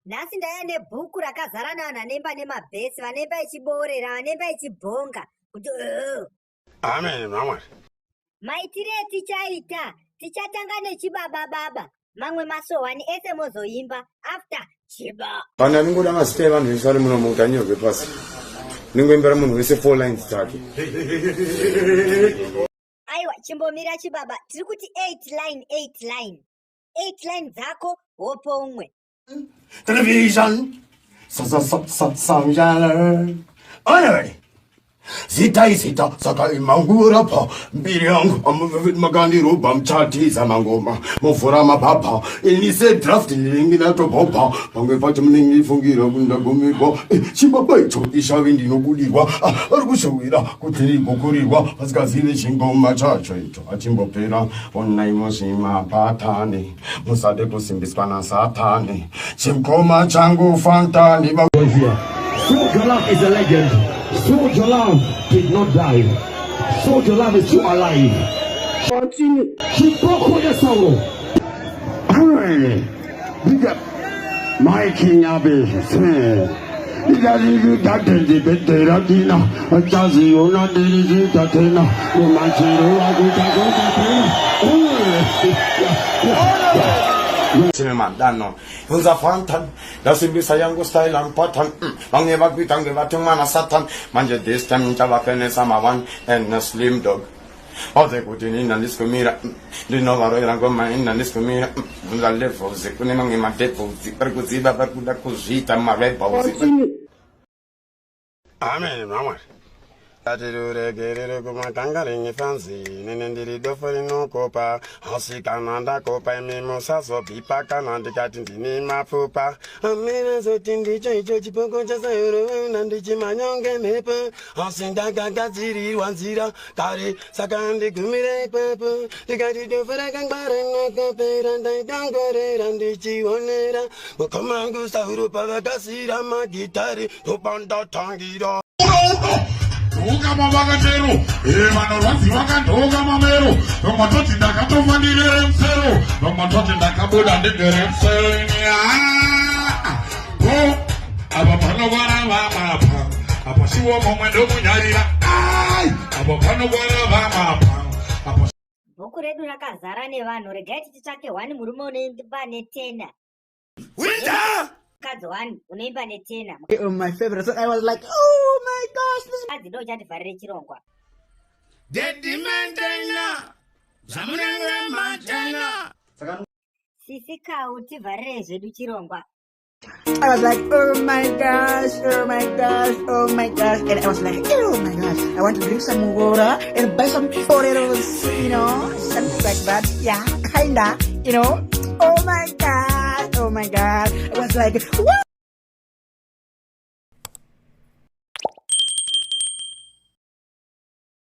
Nhasi ndaya nebhuku rakazara navanhu vanemba nemabhesi, vanemba ichiborera, vanemba ichibhonga kuti amen mama. maitire tichaita tichatanga nechibaba baba, mamwe masowani ese mozoimba after chiba. Kana ningoda mazita evanhu vese vari muno munganyorwe pasi. Ningoimbira munhu wese 4 lines dzake. Aiwa, chimbomira chibaba, tiri kuti 8 line dzako hopo umwe. Television samjala anyway zita saka imangura pa mbiri yangu magandi roba mchati za mangoma muvura mababa inise draft ningina to boba pangwe pati mningi fungira kunda gomiko chibaba icho ishawe ndinobudirwa ari kushowira kuti gokurirwa pasikazive chingoma chacho icho achimbopera online moshima patani musade kusimbiswa na satani chingoma changu fantani here. Soldier Love is a legend. Soldier Love did not die. Soldier Love is still alive. Continue. Chipoko Chasauro. Alright. Big up. My king Abe. Idali datende betera dina. Achazi ona dili datena. Umachiro agutagotatena. Cinnamon, dano. Unser Fantan, das sind bisher Yango Style and Pattern. Long never quit and give a to man a Satan. Manja this time, Java Samawan and a slim dog. All the good in and this comira. Do you know what I go my in and this comira? The left of the Kunimang in my dead for the Percuziba, Percudacuzita, my red balls. Amen, mama. Tatirure gerere kuma tangaringi fancy nenendiri dofori no kopa hasi kananda kopa mimo saso pipa kanandi katindini mafupa amena zotindi choicho chipoko chasauro nandi chimanyonge mepa hasi ndaga gaziri wanzira kare sakandi kumire papo digati dofora kangbare no kopera ndai dangore randi chionera komangu sauro pavakasira magitari topanda tangira Toga mavakatero, vanorwadzi vakatoga mamero, vamwe toti ndakatofanire musero, vamwe toti ndakabuda ndigere musero. Apa panorwara vamapa, apa shiwo momwe ndomunyarira, apa panorwara vamapa. Bhuku redu rakazara nevanhu, regai titsvake 1 murume unoimba ne10. Winter! One unoimba ne10. It was my favorite song. I was like, oh my gosh, this kadzi ndo chativharire chirongwa. Dedimentena zamunanga matena Sisi kau tivharire zvedu chirongwa. I was like, oh my gosh, oh my gosh, oh my gosh. And I was like, oh my gosh, I want to drink some water and buy some potatoes, you know, something like that. Yeah, kinda, you know. Oh my gosh, oh my god. I was like, what?